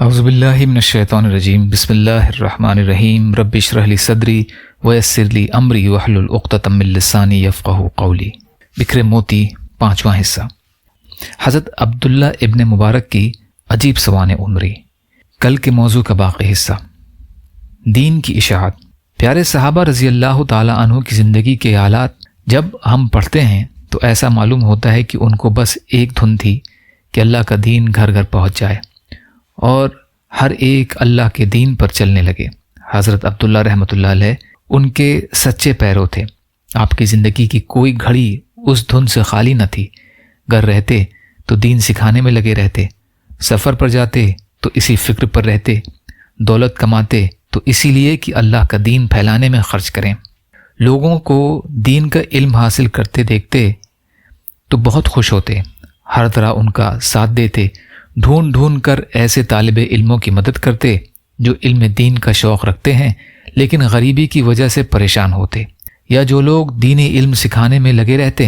اعوذ باللہ من الشیطان الرجیم بسم اللہ الرحمن الرحیم رب اشرح لی صدری ویسر لی امری واحلل عقدۃ من لسانی یفقہوا قولی۔ بکھرے موتی، 5واں حصہ۔ حضرت عبداللہ ابن مبارک کی عجیب سوانح عمری۔ کل کے موضوع کا باقی حصہ، دین کی اشاعت۔ پیارے صحابہ رضی اللہ تعالی عنہ کی زندگی کے حالات جب ہم پڑھتے ہیں تو ایسا معلوم ہوتا ہے کہ ان کو بس ایک دھن تھی کہ اللہ کا دین گھر گھر پہنچ جائے اور ہر ایک اللہ کے دین پر چلنے لگے۔ حضرت عبداللہ رحمۃ اللہ علیہ ان کے سچے پیرو تھے۔ آپ کی زندگی کی کوئی گھڑی اس دھن سے خالی نہ تھی۔ گھر رہتے تو دین سکھانے میں لگے رہتے، سفر پر جاتے تو اسی فکر پر رہتے، دولت کماتے تو اسی لیے کہ اللہ کا دین پھیلانے میں خرچ کریں۔ لوگوں کو دین کا علم حاصل کرتے دیکھتے تو بہت خوش ہوتے، ہر طرح ان کا ساتھ دیتے، ڈھونڈ ڈھونڈ کر ایسے طالب علموں کی مدد کرتے جو علم دین کا شوق رکھتے ہیں لیکن غریبی کی وجہ سے پریشان ہوتے، یا جو لوگ دینی علم سکھانے میں لگے رہتے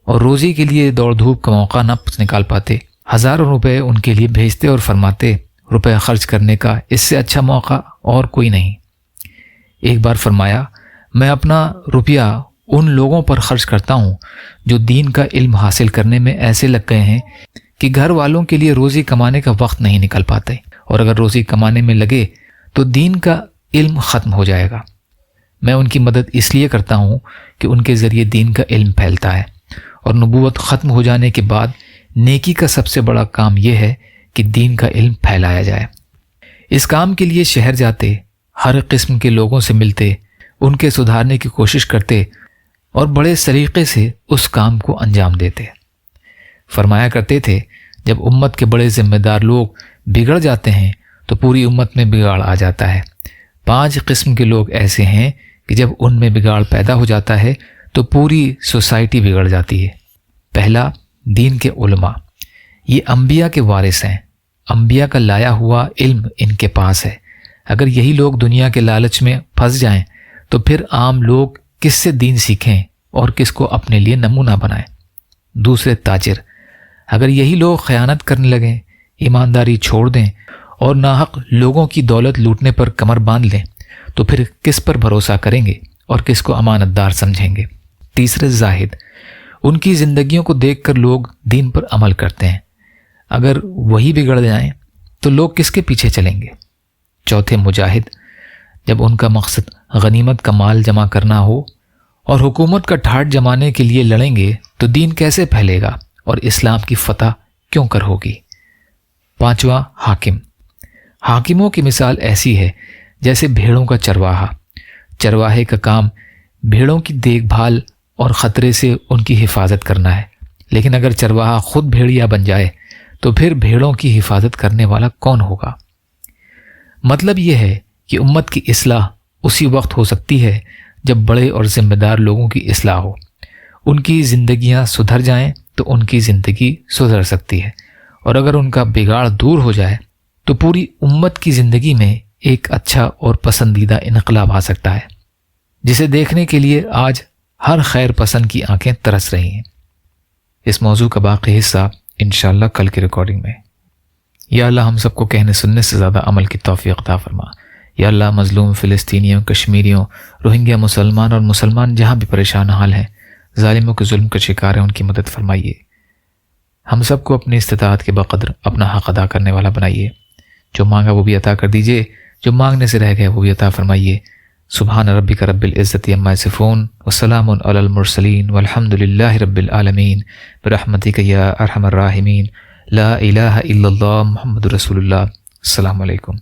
اور روزی کے لیے دوڑ دھوپ کا موقع نہ نکال پاتے، ہزاروں روپے ان کے لیے بھیجتے اور فرماتے روپے خرچ کرنے کا اس سے اچھا موقع اور کوئی نہیں۔ ایک بار فرمایا، میں اپنا روپیہ ان لوگوں پر خرچ کرتا ہوں جو دین کا علم حاصل کرنے میں ایسے لگ گئے ہیں کہ گھر والوں کے لیے روزی کمانے کا وقت نہیں نکل پاتے، اور اگر روزی کمانے میں لگے تو دین کا علم ختم ہو جائے گا۔ میں ان کی مدد اس لیے کرتا ہوں کہ ان کے ذریعے دین کا علم پھیلتا ہے، اور نبوت ختم ہو جانے کے بعد نیکی کا سب سے بڑا کام یہ ہے کہ دین کا علم پھیلایا جائے۔ اس کام کے لیے شہر جاتے، ہر قسم کے لوگوں سے ملتے، ان کے سدھارنے کی کوشش کرتے اور بڑے سلیقے سے اس کام کو انجام دیتے۔ فرمایا کرتے تھے، جب امت کے بڑے ذمہ دار لوگ بگڑ جاتے ہیں تو پوری امت میں بگاڑ آ جاتا ہے۔ 5 قسم کے لوگ ایسے ہیں کہ جب ان میں بگاڑ پیدا ہو جاتا ہے تو پوری سوسائٹی بگڑ جاتی ہے۔ پہلا، دین کے علماء۔ یہ انبیاء کے وارث ہیں، انبیاء کا لایا ہوا علم ان کے پاس ہے۔ اگر یہی لوگ دنیا کے لالچ میں پھنس جائیں تو پھر عام لوگ کس سے دین سیکھیں اور کس کو اپنے لیے نمونہ بنائیں۔ دوسرے، تاجر۔ اگر یہی لوگ خیانت کرنے لگیں، ایمانداری چھوڑ دیں اور ناحق لوگوں کی دولت لوٹنے پر کمر باندھ لیں تو پھر کس پر بھروسہ کریں گے اور کس کو امانت دار سمجھیں گے۔ تیسرے، زاہد۔ ان کی زندگیوں کو دیکھ کر لوگ دین پر عمل کرتے ہیں، اگر وہی بگڑ جائیں تو لوگ کس کے پیچھے چلیں گے۔ چوتھے، مجاہد۔ جب ان کا مقصد غنیمت کا مال جمع کرنا ہو اور حکومت کا ٹھاٹ جمانے کے لیے لڑیں گے تو دین کیسے پھیلے گا اور اسلام کی فتح کیوں کر ہوگی۔ پانچواں، حاکم۔ حاکموں کی مثال ایسی ہے جیسے بھیڑوں کا چرواہا۔ چرواہے کا کام بھیڑوں کی دیکھ بھال اور خطرے سے ان کی حفاظت کرنا ہے، لیکن اگر چرواہا خود بھیڑیا بن جائے تو پھر بھیڑوں کی حفاظت کرنے والا کون ہوگا۔ مطلب یہ ہے کہ امت کی اصلاح اسی وقت ہو سکتی ہے جب بڑے اور ذمہ دار لوگوں کی اصلاح ہو، ان کی زندگیاں سدھر جائیں تو ان کی زندگی سدھر سکتی ہے، اور اگر ان کا بگاڑ دور ہو جائے تو پوری امت کی زندگی میں ایک اچھا اور پسندیدہ انقلاب آ سکتا ہے، جسے دیکھنے کے لیے آج ہر خیر پسند کی آنکھیں ترس رہی ہیں۔ اس موضوع کا باقی حصہ انشاءاللہ کل کی ریکارڈنگ میں۔ یا اللہ ہم سب کو کہنے سننے سے زیادہ عمل کی توفیق عطا فرما۔ یا اللہ مظلوم فلسطینیوں، کشمیریوں، روہنگیا مسلمان اور مسلمان جہاں بھی پریشان حال ہیں، ظالموں کے ظلم کا شکار ہیں، ان کی مدد فرمائیے۔ ہم سب کو اپنی استطاعت کے بقدر اپنا حق ادا کرنے والا بنائیے۔ جو مانگا وہ بھی عطا کر دیجیے، جو مانگنے سے رہ گئے وہ بھی عطا فرمائیے۔ سبحان ربک رب العزت عما یصفون وسلام علی المرسلین والحمد للہ رب العالمین برحمتک یا ارحم الراحمین لا الہ الا اللہ محمد رسول اللہ۔ السلام علیکم۔